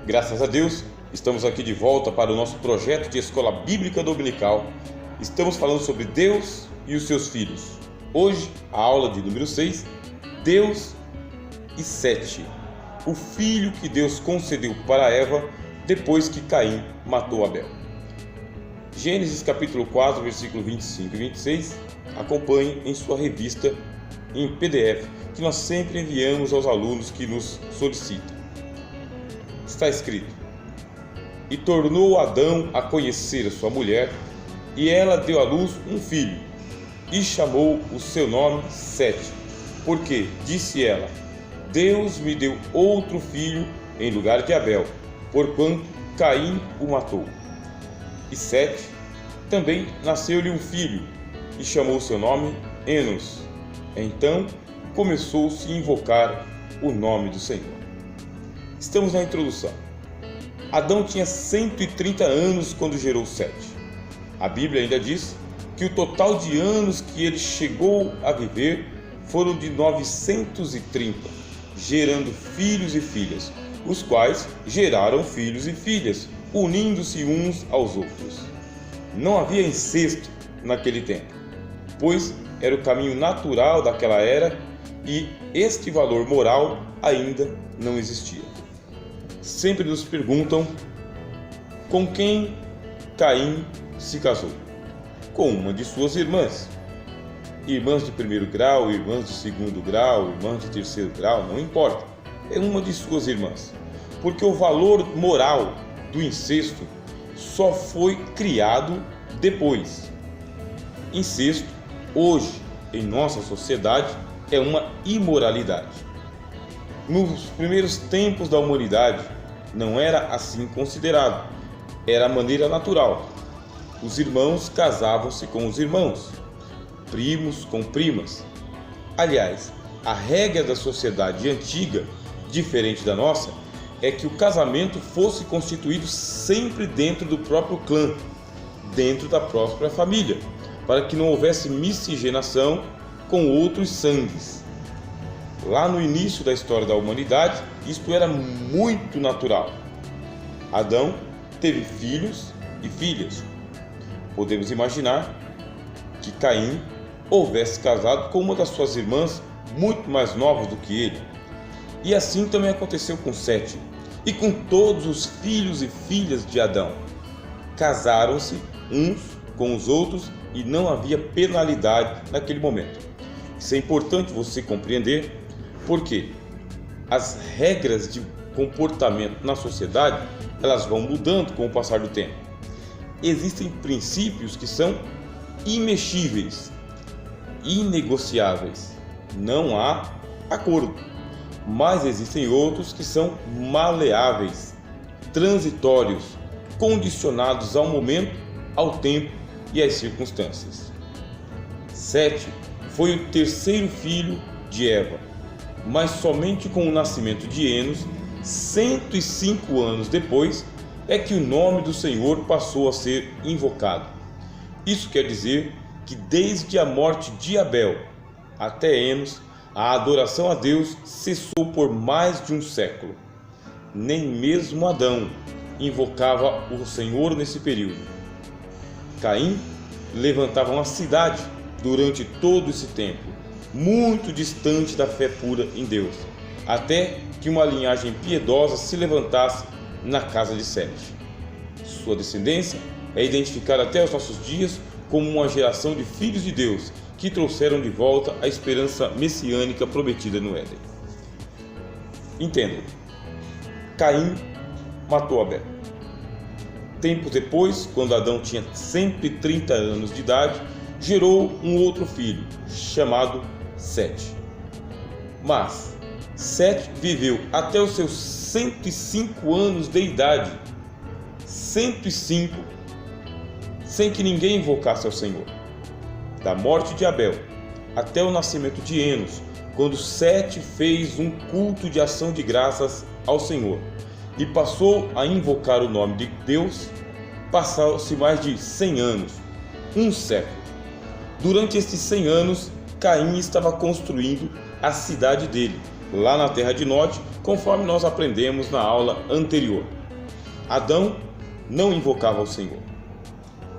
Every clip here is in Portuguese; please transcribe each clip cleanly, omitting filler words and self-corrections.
Graças a Deus, estamos aqui de volta para o nosso projeto de Escola Bíblica Dominical. Estamos falando sobre Deus e os seus filhos. Hoje, a aula de número 6, Deus e Sete, o filho que Deus concedeu para Eva depois que Caim matou Abel. Gênesis capítulo 4, versículo 25 e 26, acompanhe em sua revista em PDF, que nós sempre enviamos aos alunos que nos solicitam. Está escrito: E tornou Adão a conhecer a sua mulher, e ela deu à luz um filho, e chamou o seu nome Sete, porque, disse ela, Deus me deu outro filho em lugar de Abel, porquanto Caim o matou. E Sete também nasceu-lhe um filho, e chamou seu nome Enos. Então começou-se a invocar o nome do Senhor. Estamos na introdução. Adão tinha 130 anos quando gerou Sete. A Bíblia ainda diz que o total de anos que ele chegou a viver foram de 930, gerando filhos e filhas, os quais geraram filhos e filhas, unindo-se uns aos outros. Não havia incesto naquele tempo, pois era o caminho natural daquela era e este valor moral ainda não existia. Sempre nos perguntam com quem Caim se casou. Com uma de suas irmãs. Irmãs de primeiro grau, irmãs de segundo grau, irmãs de terceiro grau, não importa. É uma de suas irmãs. Porque o valor moral do incesto só foi criado depois. Incesto, hoje, em nossa sociedade, é uma imoralidade. Nos primeiros tempos da humanidade, não era assim considerado. Era a maneira natural. Os irmãos casavam-se com os irmãos, primos com primas. Aliás, a regra da sociedade antiga, diferente da nossa, é que o casamento fosse constituído sempre dentro do próprio clã, dentro da própria família, para que não houvesse miscigenação com outros sangues. Lá no início da história da humanidade, isto era muito natural. Adão teve filhos e filhas. Podemos imaginar que Caim houvesse casado com uma das suas irmãs muito mais novas do que ele. E assim também aconteceu com Sete e com todos os filhos e filhas de Adão. Casaram-se uns com os outros e não havia penalidade naquele momento. Isso é importante você compreender, porque as regras de comportamento na sociedade, elas vão mudando com o passar do tempo. Existem princípios que são imexíveis, inegociáveis, não há acordo. Mas existem outros que são maleáveis, transitórios, condicionados ao momento, ao tempo e às circunstâncias. Sete foi o terceiro filho de Eva, mas somente com o nascimento de Enos, 105 anos depois, é que o nome do Senhor passou a ser invocado. Isso quer dizer que desde a morte de Abel até Enos, a adoração a Deus cessou por mais de um século. Nem mesmo Adão invocava o Senhor nesse período. Caim levantava uma cidade durante todo esse tempo, muito distante da fé pura em Deus, até que uma linhagem piedosa se levantasse na casa de Sete. Sua descendência é identificada até os nossos dias como uma geração de filhos de Deus que trouxeram de volta a esperança messiânica prometida no Éden. Entenda, Caim matou Abel. Tempos depois, quando Adão tinha 130 anos de idade, gerou um outro filho, chamado Sete. Mas Sete viveu até os seus 105 anos de idade, 105, sem que ninguém invocasse ao Senhor. Da morte de Abel até o nascimento de Enos, quando Sete fez um culto de ação de graças ao Senhor e passou a invocar o nome de Deus, passaram-se mais de 100 anos, um século. Durante estes 100 anos, Caim estava construindo a cidade dele, lá na terra de Nod, conforme nós aprendemos na aula anterior. Adão não invocava o Senhor.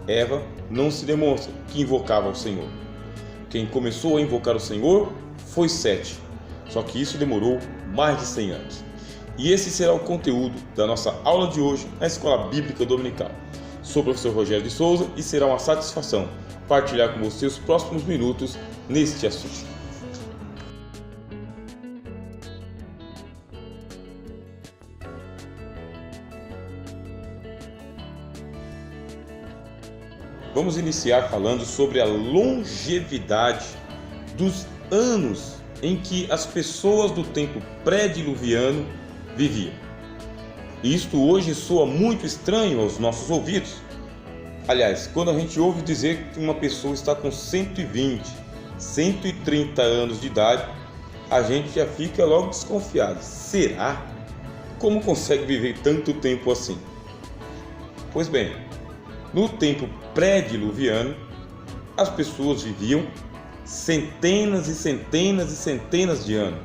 Eva não se demonstra que invocava o Senhor. Quem começou a invocar o Senhor foi Sete, só que isso demorou mais de 100 anos. E esse será o conteúdo da nossa aula de hoje na Escola Bíblica Dominical. Sou o professor Rogério de Souza e será uma satisfação partilhar com você os próximos minutos neste assunto. Vamos iniciar falando sobre a longevidade dos anos em que as pessoas do tempo pré-diluviano viviam. Isto hoje soa muito estranho aos nossos ouvidos. Aliás, quando a gente ouve dizer que uma pessoa está com 120, 130 anos de idade, a gente já fica logo desconfiado. Será? Como consegue viver tanto tempo assim? Pois bem, no tempo pré-diluviano, as pessoas viviam centenas e centenas e centenas de anos.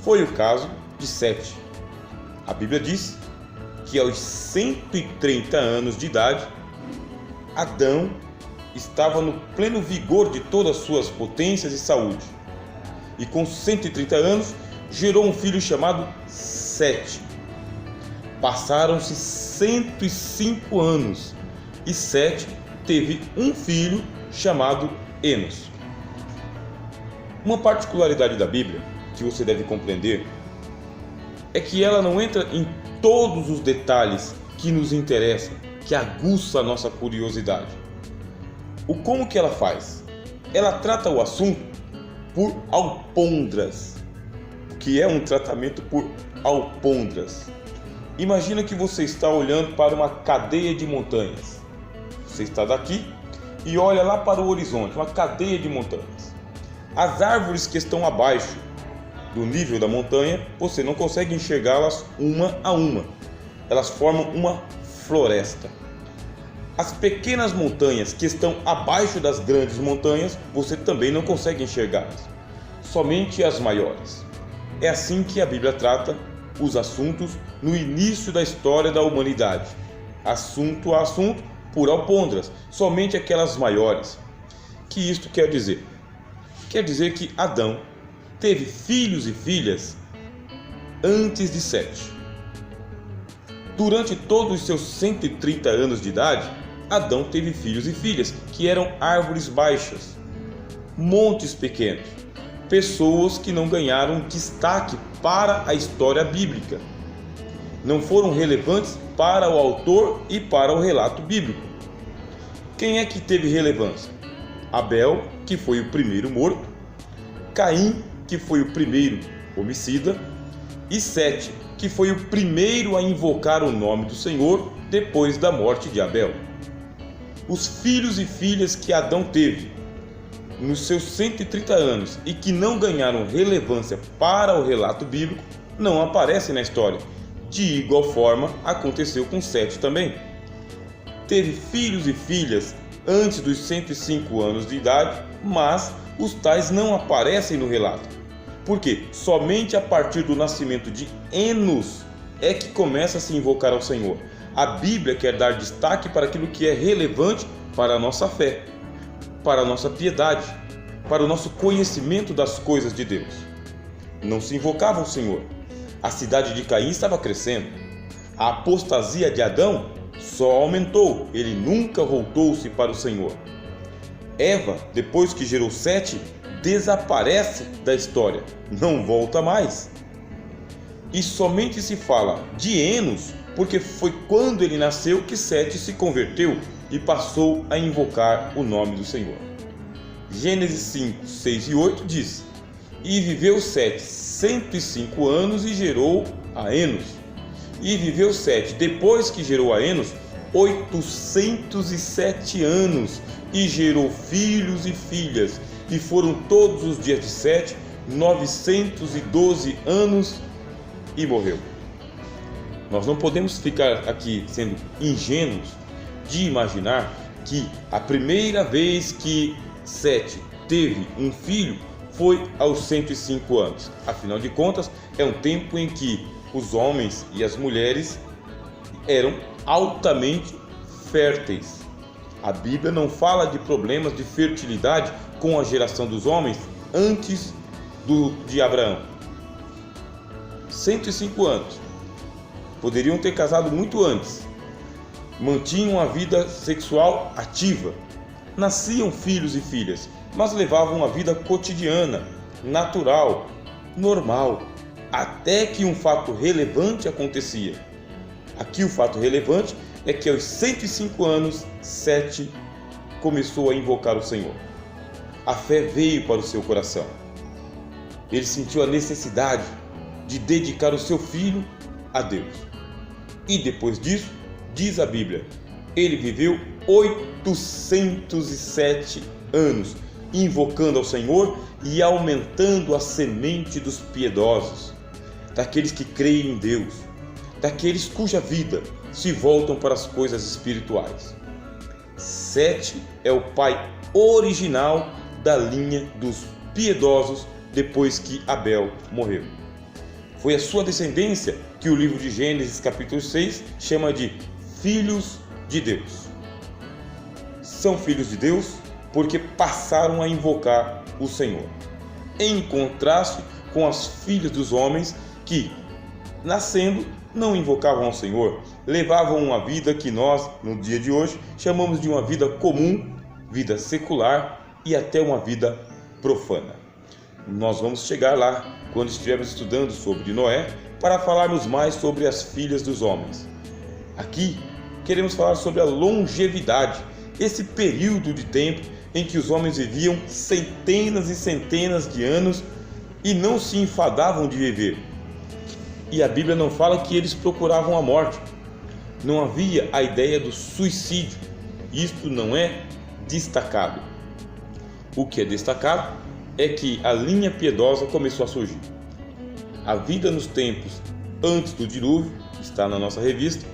Foi o caso de Sete. A Bíblia diz que aos 130 anos de idade, Adão estava no pleno vigor de todas as suas potências e saúde. E com 130 anos, gerou um filho chamado Sete. Passaram-se 105 anos e Sete teve um filho chamado Enos. Uma particularidade da Bíblia que você deve compreender é que ela não entra em todos os detalhes que nos interessam, que aguça a nossa curiosidade. Como que ela faz? Ela trata o assunto por alpondras. O que é um tratamento por alpondras? Imagina que você está olhando para uma cadeia de montanhas. Você está daqui e olha lá para o horizonte, uma cadeia de montanhas. As árvores que estão abaixo do nível da montanha, você não consegue enxergá-las uma a uma. Elas formam uma floresta. As pequenas montanhas que estão abaixo das grandes montanhas, você também não consegue enxergá-las. Somente as maiores. É assim que a Bíblia trata os assuntos no início da história da humanidade. Assunto a assunto, por alpondras, somente aquelas maiores. Que isto quer dizer? Quer dizer que Adão teve filhos e filhas antes de Sete. Durante todos os seus 130 anos de idade, Adão teve filhos e filhas que eram árvores baixas, montes pequenos, pessoas que não ganharam destaque para a história bíblica, não foram relevantes para o autor e para o relato bíblico. Quem é que teve relevância? Abel, que foi o primeiro morto, Caim, que foi o primeiro homicida, e Sete, que foi o primeiro a invocar o nome do Senhor depois da morte de Abel. Os filhos e filhas que Adão teve nos seus 130 anos e que não ganharam relevância para o relato bíblico não aparecem na história. De igual forma, aconteceu com Sete também. Teve filhos e filhas antes dos 105 anos de idade, mas os tais não aparecem no relato. Porque somente a partir do nascimento de Enos é que começa a se invocar ao Senhor. A Bíblia quer dar destaque para aquilo que é relevante para a nossa fé, para a nossa piedade, para o nosso conhecimento das coisas de Deus. Não se invocava ao Senhor. A cidade de Caim estava crescendo. A apostasia de Adão só aumentou. Ele nunca voltou-se para o Senhor. Eva, depois que gerou Sete, desaparece da história, não volta mais. E somente se fala de Enos porque foi quando ele nasceu que Sete se converteu e passou a invocar o nome do Senhor. Gênesis 5, 6 e 8 diz: E viveu Sete 105 anos e gerou a Enos. E viveu Sete, depois que gerou a Enos, 807 anos e gerou filhos e filhas. E foram todos os dias de Sete 912 anos e morreu. Nós não podemos ficar aqui sendo ingênuos de imaginar que a primeira vez que Sete teve um filho foi aos 105 anos. Afinal de contas, é um tempo em que os homens e as mulheres eram altamente férteis. A Bíblia não fala de problemas de fertilidade com a geração dos homens antes de Abraão. 105 anos. Poderiam ter casado muito antes. Mantinham a vida sexual ativa. Nasciam filhos e filhas, mas levavam uma vida cotidiana, natural, normal, até que um fato relevante acontecia. Aqui o fato relevante é que aos 105 anos, Sete começou a invocar o Senhor. A fé veio para o seu coração. Ele sentiu a necessidade de dedicar o seu filho a Deus. E depois disso, diz a Bíblia, ele viveu 807 anos, invocando ao Senhor e aumentando a semente dos piedosos, daqueles que creem em Deus, daqueles cuja vida se voltam para as coisas espirituais. Sete é o pai original da linha dos piedosos depois que Abel morreu. Foi a sua descendência que o livro de Gênesis capítulo 6 chama de filhos de Deus. São filhos de Deus porque passaram a invocar o Senhor, em contraste com as filhas dos homens que, nascendo, não invocavam ao Senhor, levavam uma vida que nós, no dia de hoje, chamamos de uma vida comum, vida secular e até uma vida profana. Nós vamos chegar lá quando estivermos estudando sobre Noé para falarmos mais sobre as filhas dos homens. Aqui queremos falar sobre a longevidade, esse período de tempo em que os homens viviam centenas e centenas de anos e não se enfadavam de viver. E a Bíblia não fala que eles procuravam a morte. Não havia a ideia do suicídio. Isto não é destacado. O que é destacado é que a linha piedosa começou a surgir. A vida nos tempos antes do dilúvio, está na nossa revista,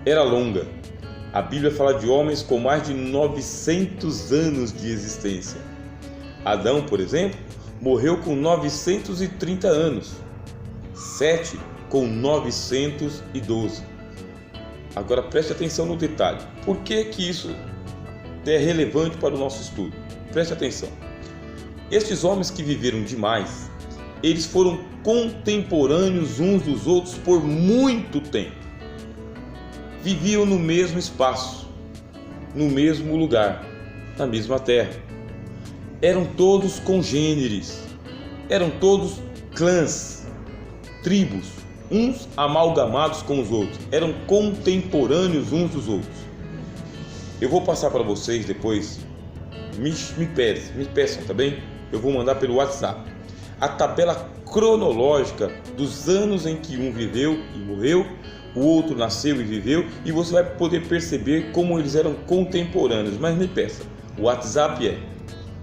era longa. A Bíblia fala de homens com mais de 900 anos de existência. Adão, por exemplo, morreu com 930 anos. Sete com 912. Agora preste atenção no detalhe. Por que isso é relevante para o nosso estudo? Preste atenção. Estes homens que viveram demais, eles foram contemporâneos uns dos outros por muito tempo. Viviam no mesmo espaço, no mesmo lugar, na mesma terra. Eram todos congêneres, eram todos clãs, tribos, uns amalgamados com os outros, eram contemporâneos uns dos outros. Eu vou passar para vocês depois, me peçam, tá bem? Eu vou mandar pelo WhatsApp a tabela cronológica dos anos em que um viveu e morreu, o outro nasceu e viveu, e você vai poder perceber como eles eram contemporâneos. Mas me peça, o WhatsApp é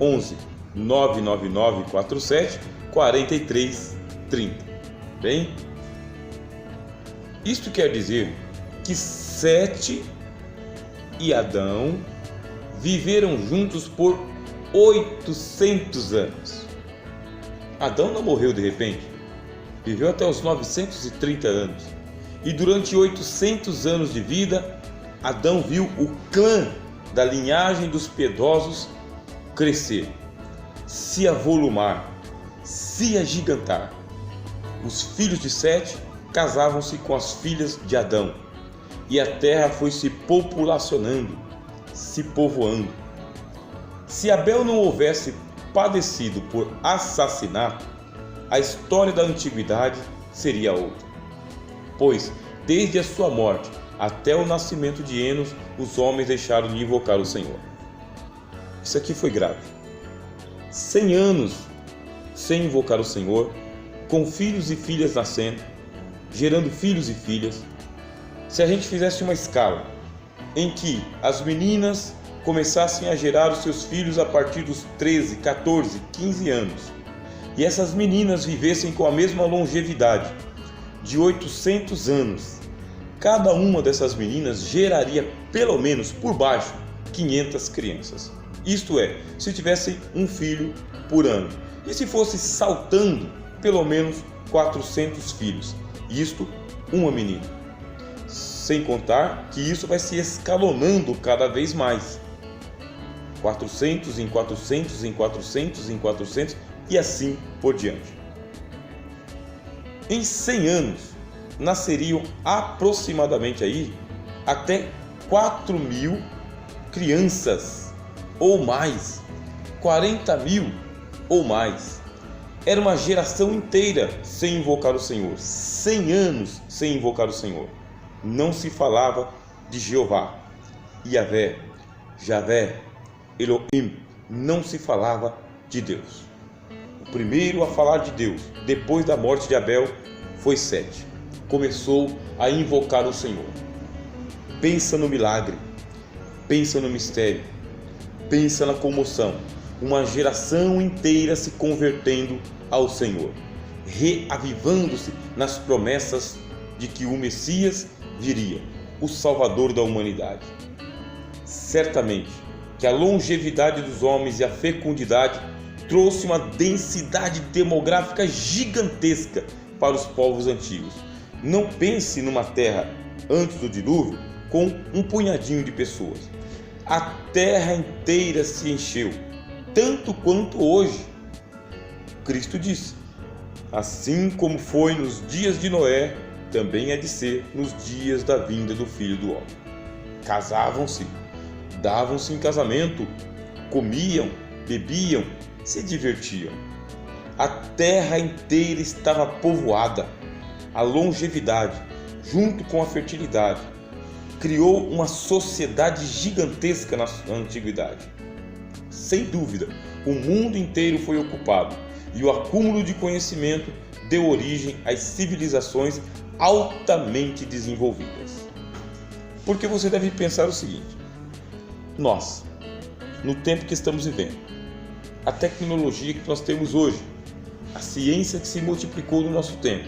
11 999 47 43 30. Bem, isto quer dizer que Sete e Adão viveram juntos por 800 anos. Adão não morreu de repente, viveu até os 930 anos. E durante 800 anos de vida, Adão viu o clã da linhagem dos piedosos crescer, se avolumar, se agigantar. Os filhos de Sete casavam-se com as filhas de Adão, e a terra foi se populacionando, se povoando. Se Abel não houvesse padecido por assassinato, a história da antiguidade seria outra. Pois, desde a sua morte até o nascimento de Enos, os homens deixaram de invocar o Senhor. Isso aqui foi grave. 100 anos sem invocar o Senhor, com filhos e filhas nascendo, gerando filhos e filhas. Se a gente fizesse uma escala em que as meninas começassem a gerar os seus filhos a partir dos 13, 14, 15 anos, e essas meninas vivessem com a mesma longevidade, de 800 anos, cada uma dessas meninas geraria pelo menos por baixo 500 crianças. Isto é, se tivessem um filho por ano. E se fosse saltando, pelo menos 400 filhos. Isto, uma menina. Sem contar que isso vai se escalonando cada vez mais. 400 em 400 em 400 em 400 e assim por diante. Em 100 anos, nasceriam aproximadamente aí até 4.000 crianças ou mais, 40.000 ou mais. Era uma geração inteira sem invocar o Senhor, 100 anos sem invocar o Senhor. Não se falava de Jeová, Yahvé, Javé, Elohim, não se falava de Deus. O primeiro a falar de Deus, depois da morte de Abel, foi Sete. Começou a invocar o Senhor. Pensa no milagre, pensa no mistério, pensa na comoção. Uma geração inteira se convertendo ao Senhor, reavivando-se nas promessas de que o Messias viria, o Salvador da humanidade. Certamente que a longevidade dos homens e a fecundidade trouxe uma densidade demográfica gigantesca para os povos antigos. Não pense numa terra antes do dilúvio com um punhadinho de pessoas. A terra inteira se encheu, tanto quanto hoje. Cristo disse: assim como foi nos dias de Noé, também é de ser nos dias da vinda do Filho do Homem. Casavam-se, davam-se em casamento, comiam, bebiam, se divertiam. A terra inteira estava povoada. A longevidade, junto com a fertilidade, criou uma sociedade gigantesca na antiguidade. Sem dúvida, o mundo inteiro foi ocupado e o acúmulo de conhecimento deu origem às civilizações altamente desenvolvidas. Porque você deve pensar o seguinte: nós, no tempo que estamos vivendo, a tecnologia que nós temos hoje, a ciência que se multiplicou no nosso tempo,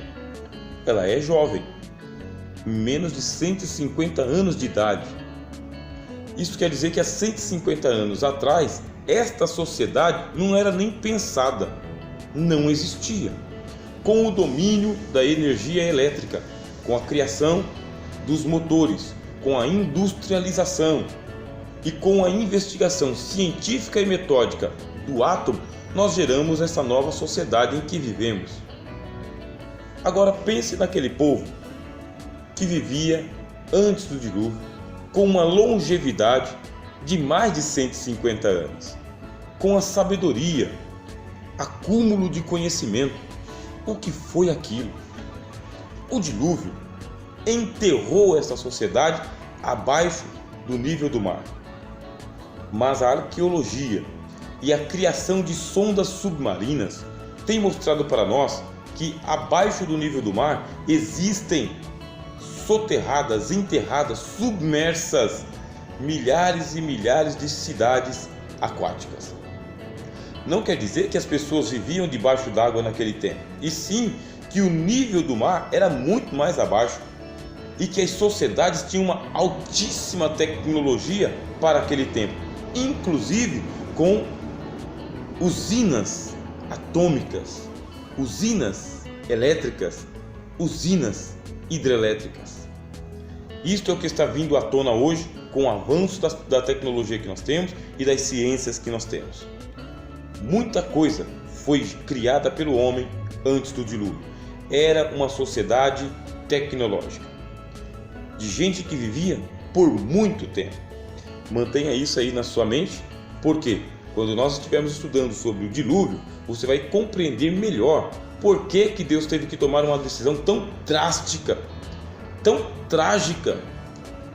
ela é jovem, menos de 150 anos de idade. Isso quer dizer que há 150 anos atrás, esta sociedade não era nem pensada, não existia. Com o domínio da energia elétrica, com a criação dos motores, com a industrialização e com a investigação científica e metódica do átomo, nós geramos essa nova sociedade em que vivemos. Agora pense naquele povo que vivia antes do dilúvio, com uma longevidade de mais de 150 anos, com a sabedoria, acúmulo de conhecimento. O que foi aquilo? O dilúvio enterrou essa sociedade abaixo do nível do mar. Mas a arqueologia e a criação de sondas submarinas têm mostrado para nós que abaixo do nível do mar existem soterradas, enterradas, submersas, milhares e milhares de cidades aquáticas. Não quer dizer que as pessoas viviam debaixo d'água naquele tempo, e sim que o nível do mar era muito mais abaixo e que as sociedades tinham uma altíssima tecnologia para aquele tempo, inclusive com usinas atômicas, usinas elétricas, usinas hidrelétricas. Isto é o que está vindo à tona hoje com o avanço da tecnologia que nós temos e das ciências que nós temos. Muita coisa foi criada pelo homem antes do dilúvio. Era uma sociedade tecnológica, de gente que vivia por muito tempo. Mantenha isso aí na sua mente, porque quando nós estivermos estudando sobre o dilúvio, você vai compreender melhor por que Deus teve que tomar uma decisão tão drástica, tão trágica,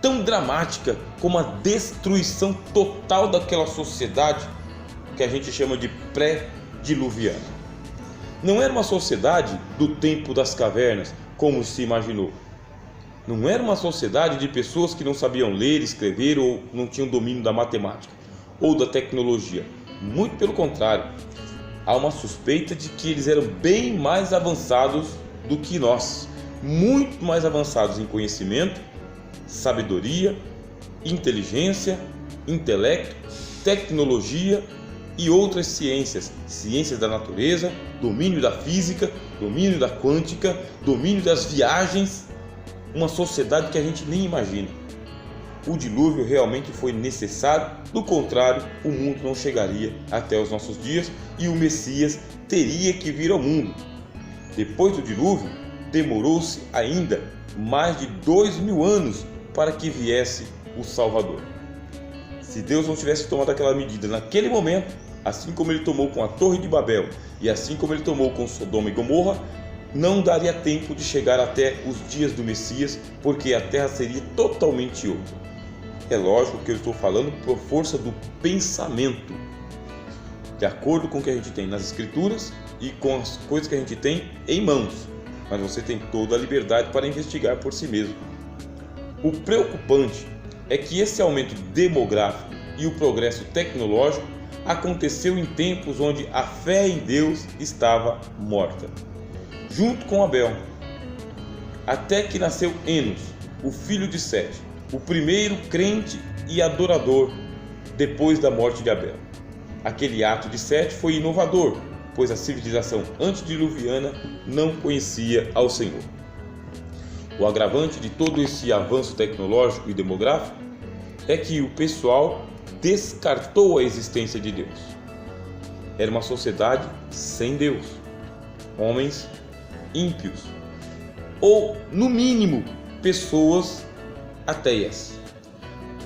tão dramática, como a destruição total daquela sociedade que a gente chama de pré-diluviana. Não era uma sociedade do tempo das cavernas, como se imaginou. Não era uma sociedade de pessoas que não sabiam ler, escrever ou não tinham domínio da matemática ou da tecnologia. Muito pelo contrário, há uma suspeita de que eles eram bem mais avançados do que nós, muito mais avançados em conhecimento, sabedoria, inteligência, intelecto, tecnologia e outras ciências, ciências da natureza, domínio da física, domínio da quântica, domínio das viagens, uma sociedade que a gente nem imagina. O dilúvio realmente foi necessário, do contrário, o mundo não chegaria até os nossos dias e o Messias teria que vir ao mundo. Depois do dilúvio, demorou-se ainda mais de 2000 anos para que viesse o Salvador. Se Deus não tivesse tomado aquela medida naquele momento, assim como ele tomou com a Torre de Babel e assim como ele tomou com Sodoma e Gomorra, não daria tempo de chegar até os dias do Messias, porque a terra seria totalmente outra. É lógico que eu estou falando por força do pensamento, de acordo com o que a gente tem nas Escrituras e com as coisas que a gente tem em mãos, mas você tem toda a liberdade para investigar por si mesmo. O preocupante é que esse aumento demográfico e o progresso tecnológico aconteceu em tempos onde a fé em Deus estava morta, junto com Abel, até que nasceu Enos, o filho de Sete, o primeiro crente e adorador depois da morte de Abel. Aquele ato de Sete foi inovador, pois a civilização antediluviana não conhecia ao Senhor. O agravante de todo esse avanço tecnológico e demográfico é que o pessoal descartou a existência de Deus. Era uma sociedade sem Deus, homens ímpios, ou no mínimo pessoas ateias,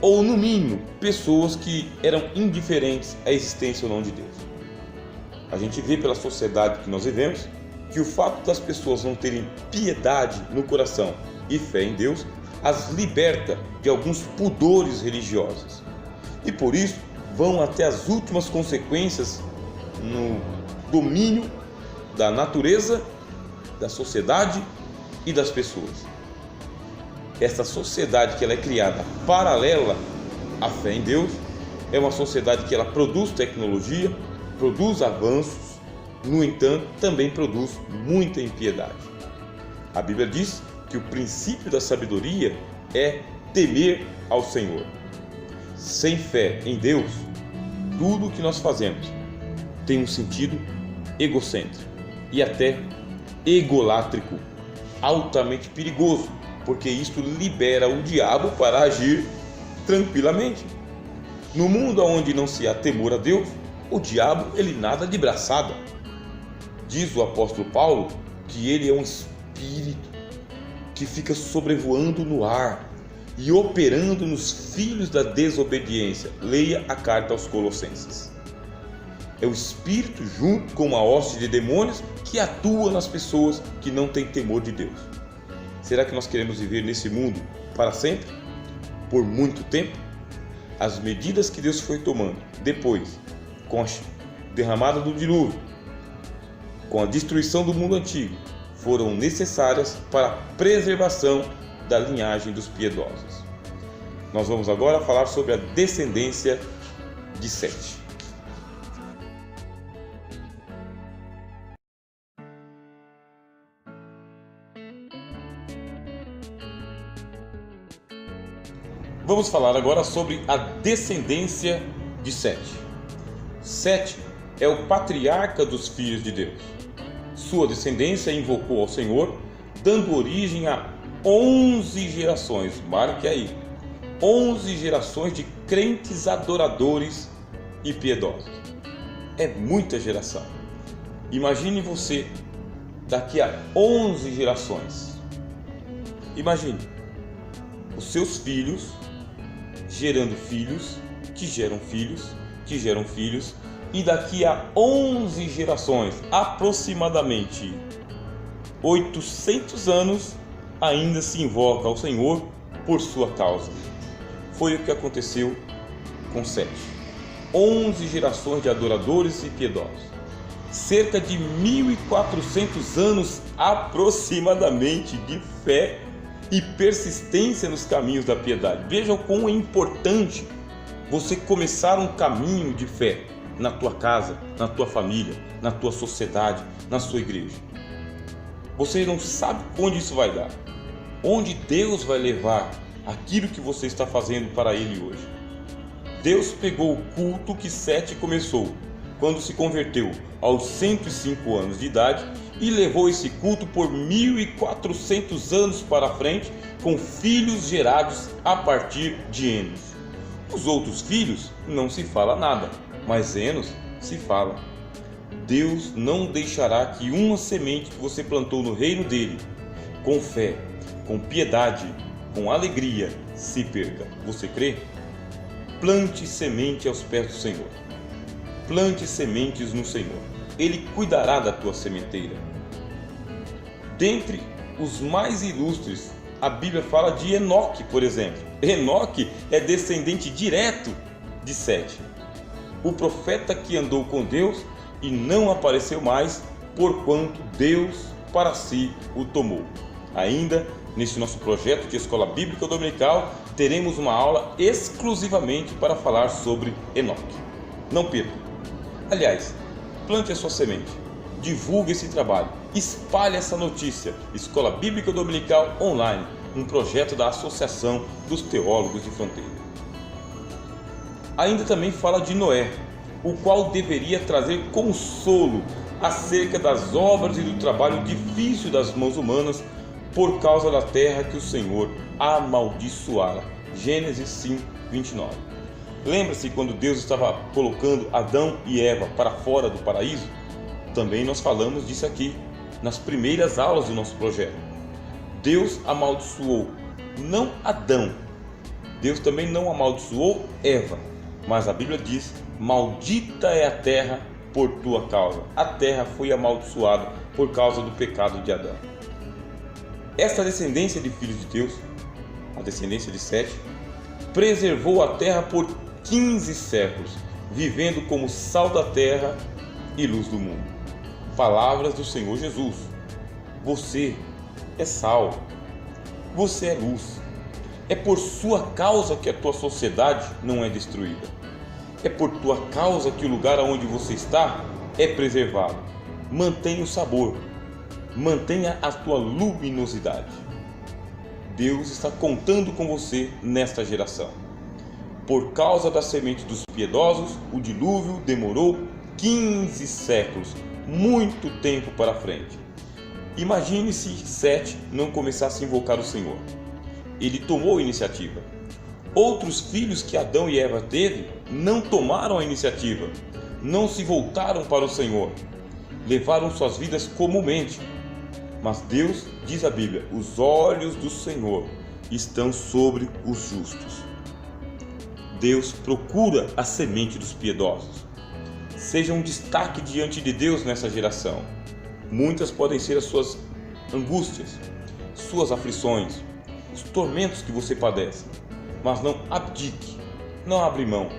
ou no mínimo pessoas que eram indiferentes à existência ou não de Deus. A gente vê pela sociedade que nós vivemos que o fato das pessoas não terem piedade no coração e fé em Deus as liberta de alguns pudores religiosos e por isso vão até as últimas consequências no domínio da natureza, da sociedade e das pessoas. Essa sociedade que ela é criada paralela à fé em Deus é uma sociedade que ela produz tecnologia, produz avanços, no entanto, também produz muita impiedade. A Bíblia diz que o princípio da sabedoria é temer ao Senhor. Sem fé em Deus, tudo o que nós fazemos tem um sentido egocêntrico e até egolátrico, altamente perigoso, porque isto libera o diabo para agir tranquilamente. No mundo onde não se há temor a Deus, o diabo ele nada de braçada. Diz o apóstolo Paulo que ele é um espírito que fica sobrevoando no ar e operando nos filhos da desobediência. Leia a carta aos Colossenses. É o espírito junto com uma hoste de demônios que atua nas pessoas que não têm temor de Deus. Será que nós queremos viver nesse mundo para sempre? Por muito tempo? As medidas que Deus foi tomando depois, com a derramada do dilúvio, com a destruição do mundo antigo, foram necessárias para a preservação da linhagem dos piedosos. Nós vamos agora falar sobre a descendência de Sete. Vamos falar agora sobre a descendência de Sete. Sete é o patriarca dos filhos de Deus. Sua descendência invocou ao Senhor, dando origem a 11 gerações, marque aí, 11 gerações de crentes adoradores e piedosos. É muita geração. Imagine você daqui a 11 gerações. Imagine os seus filhos gerando filhos, que geram filhos, que geram filhos, e daqui a 11 gerações, aproximadamente 800 anos, ainda se invoca ao Senhor por sua causa. Foi o que aconteceu com Sete. 11 gerações de adoradores e piedosos. Cerca de 1400 anos aproximadamente de fé e persistência nos caminhos da piedade. Veja o quão é importante você começar um caminho de fé na tua casa, na tua família, na tua sociedade, na sua igreja. Você não sabe onde isso vai dar, onde Deus vai levar aquilo que você está fazendo para Ele hoje. Deus pegou o culto que Sete começou quando se converteu aos 105 anos de idade e levou esse culto por 1400 anos para frente, com filhos gerados a partir de Enos. Os outros filhos não se fala nada, mas Enos se fala. Deus não deixará que uma semente que você plantou no reino dele, com fé, com piedade, com alegria, se perca. Você crê? Plante semente aos pés do Senhor. Plante sementes no Senhor. Ele cuidará da tua sementeira. Dentre os mais ilustres, a Bíblia fala de Enoque, por exemplo. Enoque é descendente direto de Sete, o profeta que andou com Deus e não apareceu mais, porquanto Deus para si o tomou. Ainda neste nosso projeto de Escola Bíblica Dominical, teremos uma aula exclusivamente para falar sobre Enoque. Não perca! Aliás, plante a sua semente, divulgue esse trabalho, espalhe essa notícia. Escola Bíblica Dominical Online, um projeto da Associação dos Teólogos de Fronteira. Ainda também fala de Noé, o qual deveria trazer consolo acerca das obras e do trabalho difícil das mãos humanas por causa da terra que o Senhor amaldiçoara. Gênesis 5, 29. Lembra-se quando Deus estava colocando Adão e Eva para fora do paraíso? Também nós falamos disso aqui nas primeiras aulas do nosso projeto. Deus amaldiçoou não Adão, Deus também não amaldiçoou Eva, mas a Bíblia diz: maldita é a terra por tua causa. A terra foi amaldiçoada por causa do pecado de Adão. Esta descendência de filhos de Deus, a descendência de Sete, preservou a terra por 15 séculos, vivendo como sal da terra e luz do mundo. Palavras do Senhor Jesus. Você é sal, você é luz. É por sua causa que a tua sociedade não é destruída. É por tua causa que o lugar onde você está é preservado. Mantenha o sabor, mantenha a tua luminosidade. Deus está contando com você nesta geração. Por causa da semente dos piedosos, o dilúvio demorou 15 séculos, muito tempo para frente. Imagine se Sete não começasse a invocar o Senhor. Ele tomou a iniciativa. Outros filhos que Adão e Eva teve não tomaram a iniciativa, não se voltaram para o Senhor, levaram suas vidas comumente. Mas Deus, diz a Bíblia, os olhos do Senhor estão sobre os justos. Deus procura a semente dos piedosos. Seja um destaque diante de Deus nessa geração. Muitas podem ser as suas angústias, suas aflições, os tormentos que você padece. Mas não abdique, não abre mão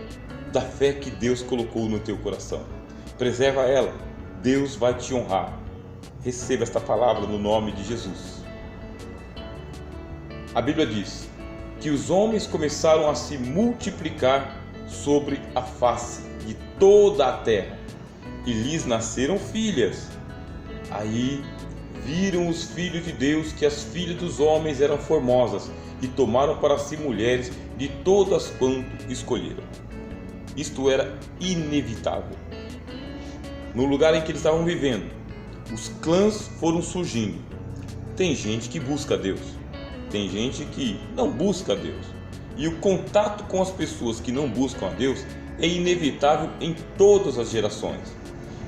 da fé que Deus colocou no teu coração. Preserva ela, Deus vai te honrar. Receba esta palavra no nome de Jesus. A Bíblia diz que os homens começaram a se multiplicar sobre a face de toda a terra e lhes nasceram filhas. Aí viram os filhos de Deus que as filhas dos homens eram formosas e tomaram para si mulheres de todas quanto escolheram. Isto era inevitável. No lugar em que eles estavam vivendo, os clãs foram surgindo. Tem gente que busca a Deus, tem gente que não busca a Deus. E o contato com as pessoas que não buscam a Deus é inevitável em todas as gerações.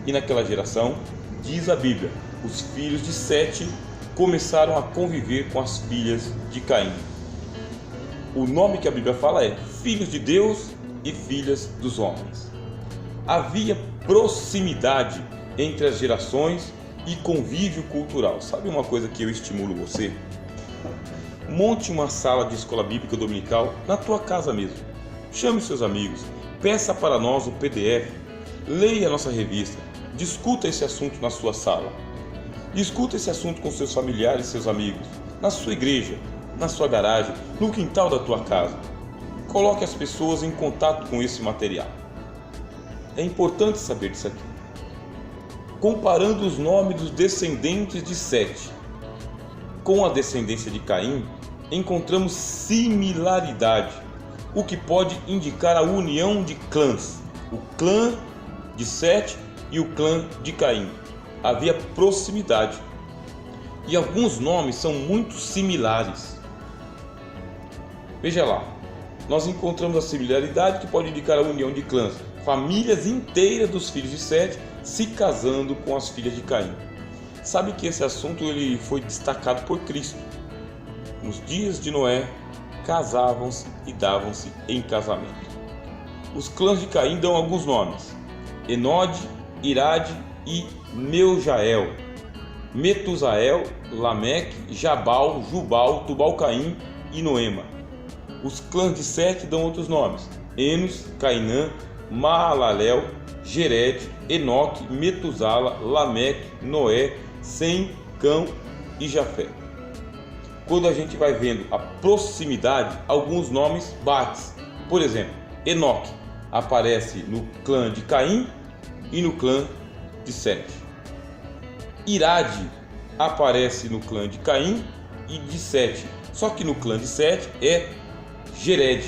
E naquela geração, diz a Bíblia, os filhos de Sete começaram a conviver com as filhas de Caim. O nome que a Bíblia fala é filhos de Deus e filhas dos homens. Havia proximidade entre as gerações e convívio cultural. Sabe uma coisa que eu estimulo você? Monte uma sala de escola bíblica dominical na tua casa mesmo. Chame seus amigos, peça para nós o PDF, leia a nossa revista, discuta esse assunto na sua sala. Discuta esse assunto com seus familiares e seus amigos, na sua igreja, na sua garagem, no quintal da tua casa. Coloque as pessoas em contato com esse material. É importante saber disso aqui. Comparando os nomes dos descendentes de Sete com a descendência de Caim, encontramos similaridade, o que pode indicar a união de clãs. O clã de Sete e o clã de Caim. Havia proximidade. E alguns nomes são muito similares. Veja lá, nós encontramos a similaridade que pode indicar a união de clãs, famílias inteiras dos filhos de Sete se casando com as filhas de Caim. Sabe que esse assunto ele foi destacado por Cristo. Nos dias de Noé, casavam-se e davam-se em casamento. Os clãs de Caim dão alguns nomes: Enode, Irade e Meujael, Metusael, Lameque, Jabal, Jubal, Tubal-Caim e Noema. Os clãs de Sete dão outros nomes: Enos, Cainã, Maalalel, Jered, Enoque, Metusala, Lameque, Noé, Sem, Cão e Jafé. Quando a gente vai vendo a proximidade, alguns nomes batem. Por exemplo, Enoque aparece no clã de Caim e no clã de Sete. Irade aparece no clã de Caim e de Sete, só que no clã de Sete é Jered.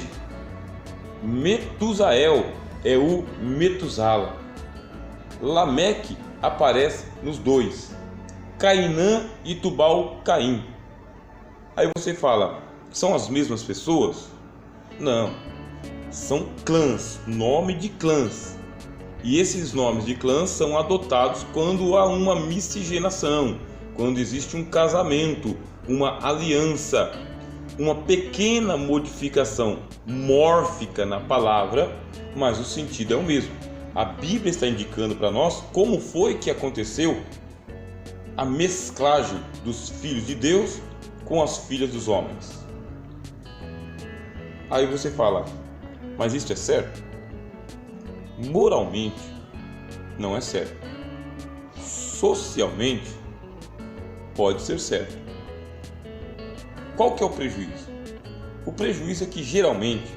Metusael é o Metusala. Lameque aparece nos dois, Cainã e Tubal-Caim. Aí você fala, são as mesmas pessoas? Não, são clãs, nome de clãs. E esses nomes de clãs são adotados quando há uma miscigenação, quando existe um casamento, uma aliança, uma pequena modificação mórfica na palavra, mas o sentido é o mesmo. A Bíblia está indicando para nós como foi que aconteceu a mesclagem dos filhos de Deus com as filhas dos homens. Aí você fala, mas isso é certo? Moralmente, não é certo. Socialmente, pode ser certo. Qual que é o prejuízo? O prejuízo é que geralmente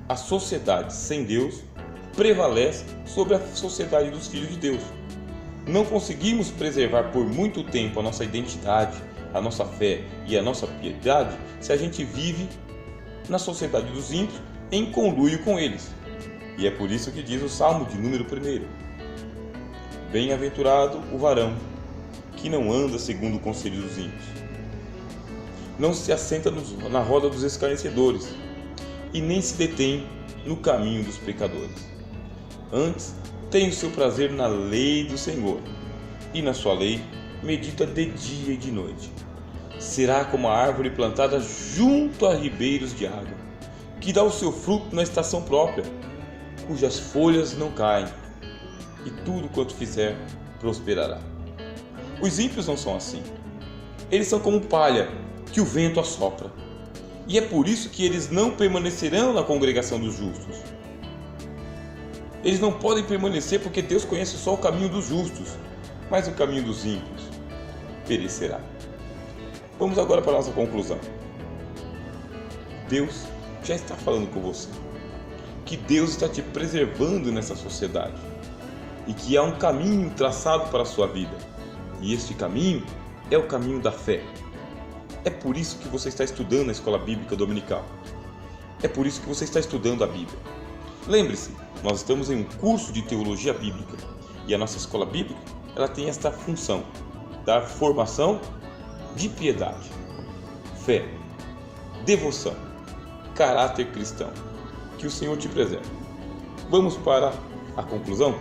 a sociedade sem Deus prevalece sobre a sociedade dos filhos de Deus. Não conseguimos preservar por muito tempo a nossa identidade, a nossa fé e a nossa piedade se a gente vive na sociedade dos ímpios em conluio com eles. E é por isso que diz o Salmo de número 1: Bem-aventurado o varão que não anda segundo o conselho dos ímpios, não se assenta na roda dos escarnecedores e nem se detém no caminho dos pecadores. Antes, tem o seu prazer na lei do Senhor, e na sua lei medita de dia e de noite. Será como a árvore plantada junto a ribeiros de água, que dá o seu fruto na estação própria, cujas folhas não caem, e tudo quanto fizer prosperará. Os ímpios não são assim. Eles são como palha que o vento assopra, e é por isso que eles não permanecerão na congregação dos justos. Eles não podem permanecer porque Deus conhece só o caminho dos justos, mas o caminho dos ímpios perecerá. Vamos agora para a nossa conclusão. Deus já está falando com você, que Deus está te preservando nessa sociedade e que há um caminho traçado para a sua vida, e este caminho é o caminho da fé. É por isso que você está estudando a Escola Bíblica Dominical. É por isso que você está estudando a Bíblia. Lembre-se, nós estamos em um curso de teologia bíblica e a nossa escola bíblica ela tem esta função, dar formação de piedade, fé, devoção, caráter cristão. Que o Senhor te preserve. Vamos para a conclusão?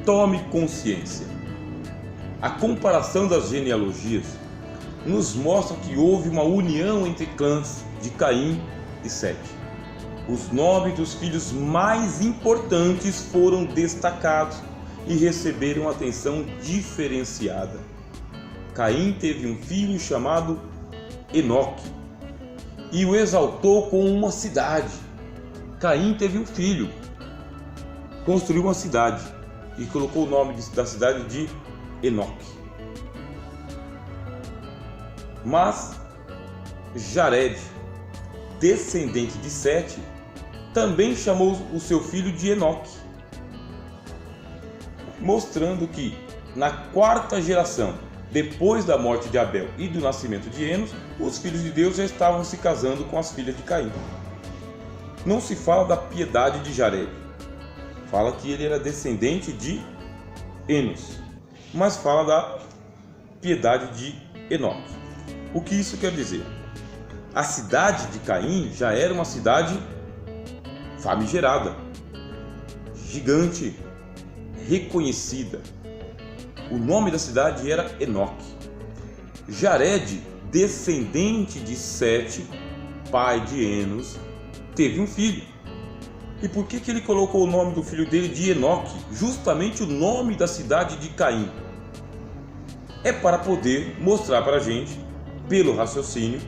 Tome consciência. A comparação das genealogias nos mostra que houve uma união entre clãs de Caim e Sete. Os nomes dos filhos mais importantes foram destacados e receberam atenção diferenciada. Caim teve um filho chamado Enoque e o exaltou com uma cidade. Caim teve um filho, construiu uma cidade e colocou o nome da cidade de Enoque. Mas Jared, descendente de Sete, também chamou o seu filho de Enoque, mostrando que na quarta geração depois da morte de Abel e do nascimento de Enos, os filhos de Deus já estavam se casando com as filhas de Caim. Não se fala da piedade de Jared, fala que ele era descendente de Enos, mas fala da piedade de Enoque. O que isso quer dizer? A cidade de Caim já era uma cidade famigerada, gigante, reconhecida. O nome da cidade era Enoque. Jared, descendente de Sete, pai de Enos, teve um filho. E por que ele colocou o nome do filho dele de Enoque, justamente o nome da cidade de Caim? É para poder mostrar para a gente, pelo raciocínio,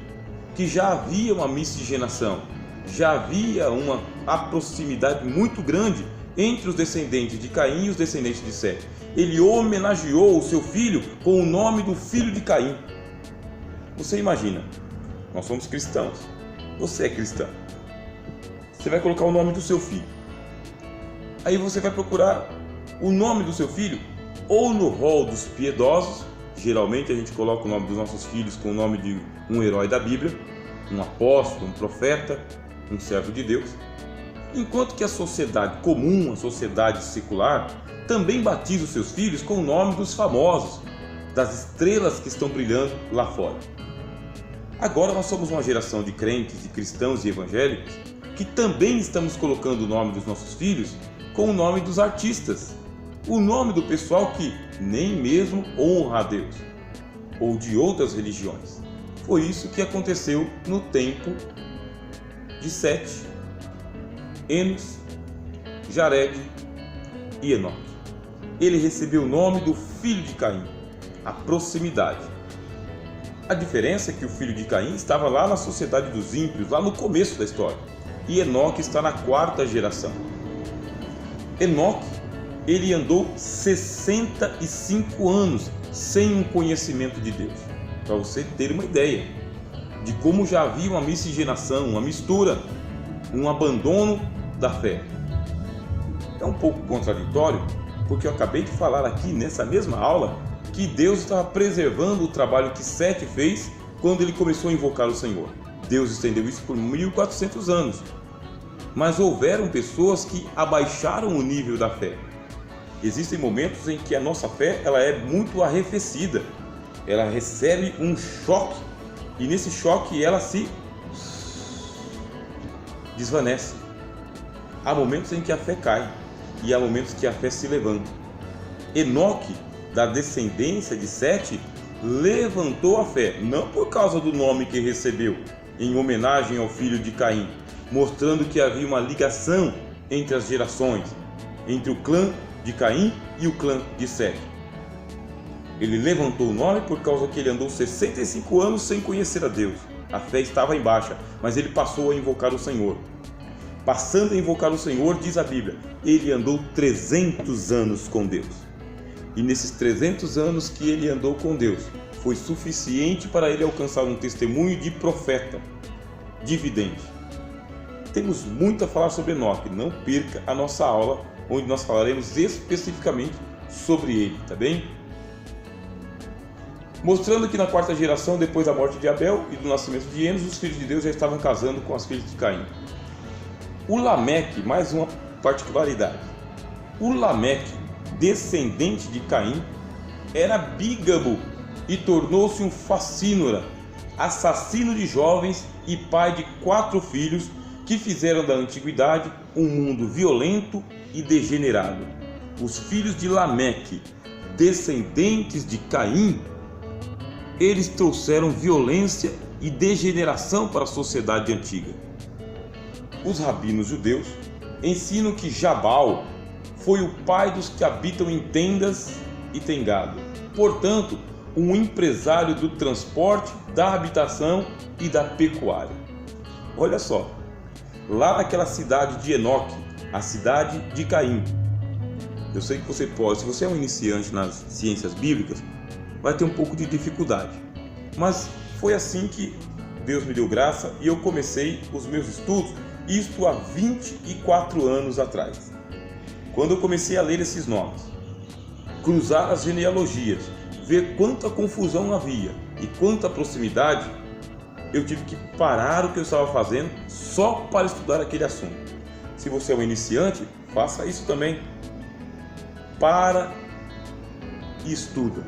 que já havia uma miscigenação, já havia uma proximidade muito grande entre os descendentes de Caim e os descendentes de Sete. Ele homenageou o seu filho com o nome do filho de Caim. Você imagina, nós somos cristãos, você é cristão, você vai colocar o nome do seu filho, aí você vai procurar o nome do seu filho ou no rol dos piedosos. Geralmente a gente coloca o nome dos nossos filhos com o nome de um herói da Bíblia, um apóstolo, um profeta, um servo de Deus. Enquanto que a sociedade comum, a sociedade secular, também batiza os seus filhos com o nome dos famosos, das estrelas que estão brilhando lá fora. Agora nós somos uma geração de crentes, de cristãos e evangélicos, que também estamos colocando o nome dos nossos filhos com o nome dos artistas, o nome do pessoal que nem mesmo honra a Deus, ou de outras religiões. Foi isso que aconteceu no tempo de Sete, Enos, Jared e Enoque. Ele recebeu o nome do filho de Caim, a proximidade. A diferença é que o filho de Caim estava lá na sociedade dos ímpios, lá no começo da história, e Enoque está na quarta geração. Enoque, ele andou 65 anos sem um conhecimento de Deus, para você ter uma ideia de como já havia uma miscigenação, uma mistura, um abandono da fé. É um pouco contraditório, porque eu acabei de falar aqui nessa mesma aula que Deus estava preservando o trabalho que Sete fez quando ele começou a invocar o Senhor. Deus estendeu isso por 1400 anos, mas houveram pessoas que abaixaram o nível da fé. Existem momentos em que a nossa fé ela é muito arrefecida, ela recebe um choque e nesse choque ela se desvanece. Há momentos em que a fé cai e há momentos que a fé se levanta. Enoque, da descendência de Sete, levantou a fé, não por causa do nome que recebeu, em homenagem ao filho de Caim, mostrando que havia uma ligação entre as gerações, entre o clã de Caim e o clã de Sete. Ele levantou o nome por causa que ele andou 65 anos sem conhecer a Deus. A fé estava em baixa, mas ele passou a invocar o Senhor. Passando a invocar o Senhor, diz a Bíblia, ele andou 300 anos com Deus. E nesses 300 anos que ele andou com Deus, foi suficiente para ele alcançar um testemunho de profeta, de vidente. Temos muito a falar sobre Enoque, não perca a nossa aula, onde nós falaremos especificamente sobre ele, tá bem? Mostrando que na quarta geração, depois da morte de Abel e do nascimento de Enos, os filhos de Deus já estavam casando com as filhas de Caim. O Lameque, mais uma particularidade. O Lameque, descendente de Caim, era bígamo e tornou-se um facínora, assassino de jovens e pai de 4 filhos que fizeram da antiguidade um mundo violento e degenerado. Os filhos de Lameque, descendentes de Caim, eles trouxeram violência e degeneração para a sociedade antiga. Os rabinos judeus ensinam que Jabal foi o pai dos que habitam em tendas e tem gado. Portanto, um empresário do transporte, da habitação e da pecuária. Olha só, lá naquela cidade de Enoque, a cidade de Caim. Eu sei que você pode, se você é um iniciante nas ciências bíblicas, vai ter um pouco de dificuldade. Mas foi assim que Deus me deu graça e eu comecei os meus estudos, isto há 24 anos atrás. Quando eu comecei a ler esses nomes, cruzar as genealogias, ver quanta confusão havia e quanta proximidade, eu tive que parar o que eu estava fazendo só para estudar aquele assunto. Se você é um iniciante, faça isso também. Para e estuda.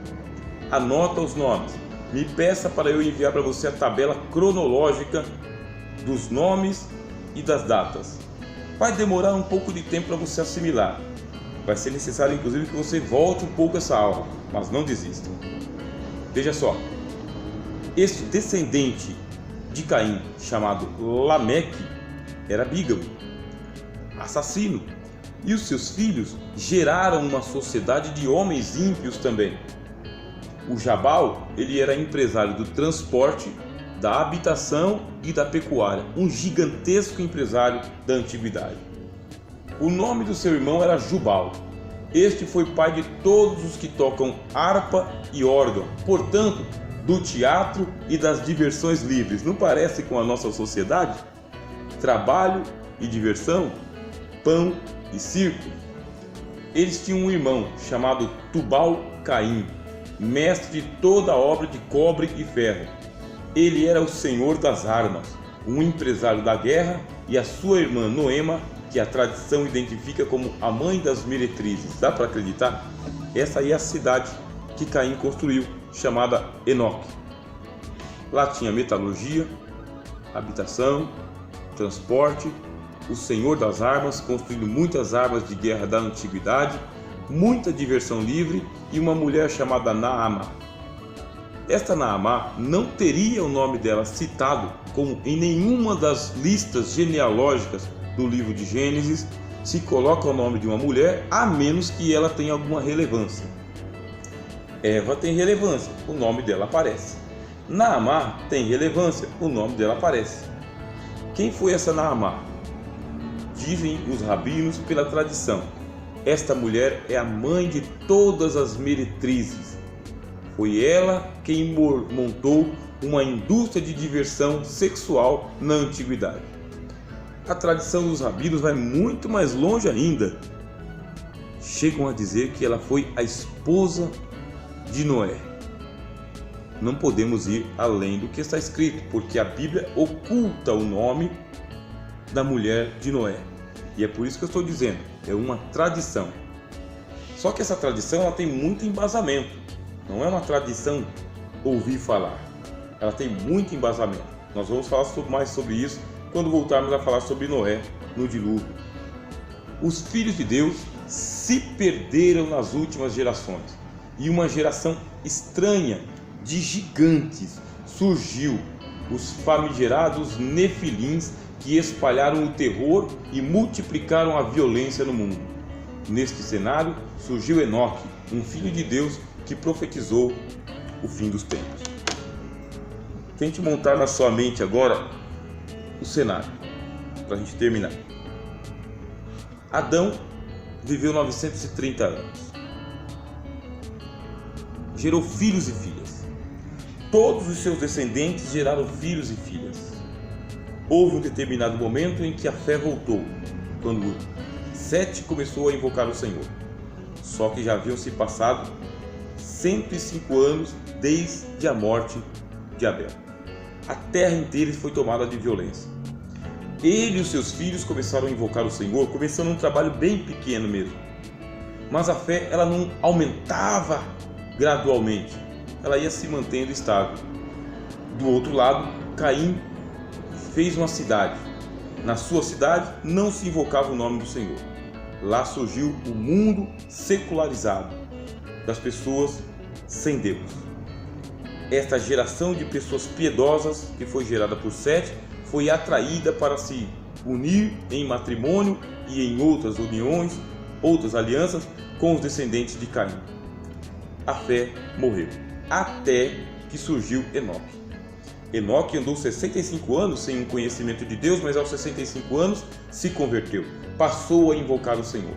Anota os nomes. Me peça para eu enviar para você a tabela cronológica dos nomes e das datas. Vai demorar um pouco de tempo para você assimilar. Vai ser necessário, inclusive, que você volte um pouco essa aula, mas não desista. Veja só, este descendente de Caim, chamado Lameque, era bígamo, assassino, e os seus filhos geraram uma sociedade de homens ímpios também. O Jabal, ele era empresário do transporte, da habitação e da pecuária, um gigantesco empresário da antiguidade. O nome do seu irmão era Jubal. Este foi pai de todos os que tocam harpa e órgão, portanto, do teatro e das diversões livres. Não parece com a nossa sociedade? Trabalho e diversão, pão e circo. Eles tinham um irmão chamado Tubal-Caim, mestre de toda a obra de cobre e ferro. Ele era o senhor das armas, um empresário da guerra, e a sua irmã Noema, que a tradição identifica como a mãe das meretrizes. Dá para acreditar? Essa aí é a cidade que Caim construiu, chamada Enoque. Lá tinha metalurgia, habitação, transporte, o senhor das armas, construindo muitas armas de guerra da antiguidade, muita diversão livre e uma mulher chamada Naamá. Esta Naamá não teria o nome dela citado como em nenhuma das listas genealógicas do livro de Gênesis se coloca o nome de uma mulher, a menos que ela tenha alguma relevância. Eva tem relevância, o nome dela aparece. Naamá tem relevância, o nome dela aparece. Quem foi essa Naamá? Dizem os rabinos pela tradição. Esta mulher é a mãe de todas as meretrizes. Foi ela quem montou uma indústria de diversão sexual na antiguidade. A tradição dos rabinos vai muito mais longe ainda. Chegam a dizer que ela foi a esposa de Noé. Não podemos ir além do que está escrito, porque a Bíblia oculta o nome da mulher de Noé. E é por isso que eu estou dizendo, é uma tradição. Só que essa tradição ela tem muito embasamento. Não é uma tradição ouvir falar. Ela tem muito embasamento. Nós vamos falar mais sobre isso quando voltarmos a falar sobre Noé no dilúvio. Os filhos de Deus se perderam nas últimas gerações. E uma geração estranha de gigantes surgiu, os famigerados nefilins, que espalharam o terror e multiplicaram a violência no mundo. Neste cenário surgiu Enoque, um filho de Deus que profetizou o fim dos tempos. Tente montar na sua mente agora o cenário, para a gente terminar. Adão viveu 930 anos. Gerou filhos e filhas. Todos os seus descendentes geraram filhos e filhas. Houve um determinado momento em que a fé voltou, quando Sete começou a invocar o Senhor. Só que já haviam se passado 105 anos desde a morte de Abel. A terra inteira foi tomada de violência. Ele e os seus filhos começaram a invocar o Senhor, começando um trabalho bem pequeno mesmo. Mas a fé ela não aumentava gradualmente, ela ia se mantendo estável. Do outro lado, Caim fez uma cidade. Na sua cidade não se invocava o nome do Senhor. Lá surgiu o mundo secularizado, das pessoas sem Deus. Esta geração de pessoas piedosas que foi gerada por Sete foi atraída para se unir em matrimônio e em outras uniões, outras alianças com os descendentes de Caim. A fé morreu, até que surgiu Enoque. Enoque andou 65 anos sem um conhecimento de Deus, mas aos 65 anos se converteu, passou a invocar o Senhor.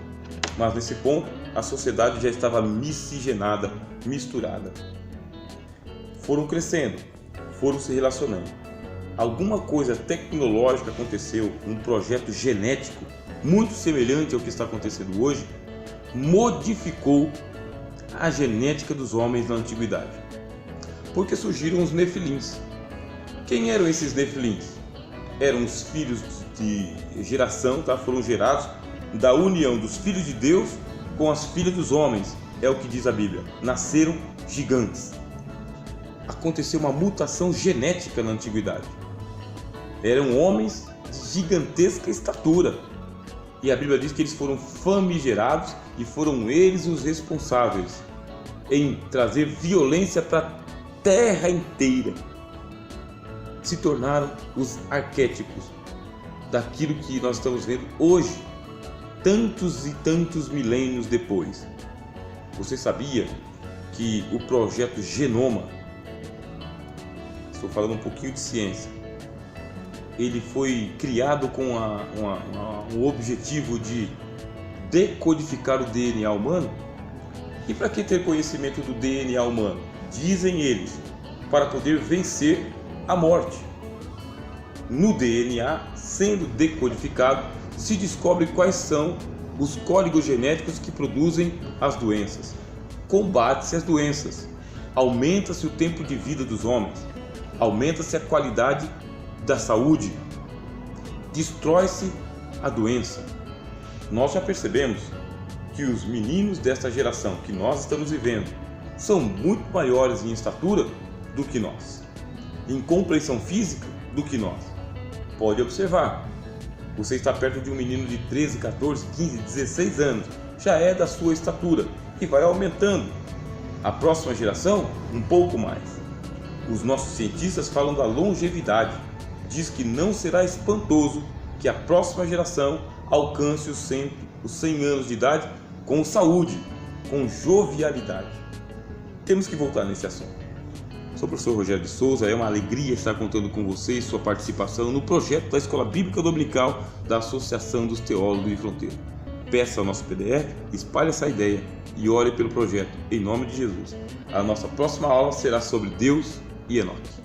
Mas nesse ponto, a sociedade já estava miscigenada, misturada. Foram crescendo, foram se relacionando. Alguma coisa tecnológica aconteceu, um projeto genético muito semelhante ao que está acontecendo hoje, modificou a genética dos homens na antiguidade. Porque surgiram os nefilins. Quem eram esses nefilins? Eram os filhos de geração, tá? Foram gerados da união dos filhos de Deus com as filhas dos homens, é o que diz a Bíblia. Nasceram gigantes. Aconteceu uma mutação genética na antiguidade. Eram homens de gigantesca estatura. E a Bíblia diz que eles foram famigerados e foram eles os responsáveis em trazer violência para a terra inteira. Se tornaram os arquétipos daquilo que nós estamos vendo hoje, tantos e tantos milênios depois. Você sabia que o projeto Genoma, estou falando um pouquinho de ciência, ele foi criado com um objetivo de decodificar o DNA humano? E para que ter conhecimento do DNA humano? Dizem eles, para poder vencer a morte. No DNA, sendo decodificado, se descobre quais são os códigos genéticos que produzem as doenças. Combate-se as doenças, aumenta-se o tempo de vida dos homens, aumenta-se a qualidade da saúde, destrói-se a doença. Nós já percebemos que os meninos desta geração que nós estamos vivendo são muito maiores em estatura do que nós, em compreensão física do que nós. Pode observar, você está perto de um menino de 13, 14, 15, 16 anos, já é da sua estatura e vai aumentando. A próxima geração, um pouco mais. Os nossos cientistas falam da longevidade. Diz que não será espantoso que a próxima geração alcance os 100 anos de idade com saúde, com jovialidade. Temos que voltar nesse assunto. Sou o professor Rogério de Souza, é uma alegria estar contando com vocês sua participação no projeto da Escola Bíblica Dominical da Associação dos Teólogos de Fronteira. Peça ao nosso PDF, espalhe essa ideia e ore pelo projeto, em nome de Jesus. A nossa próxima aula será sobre Deus e Enoque.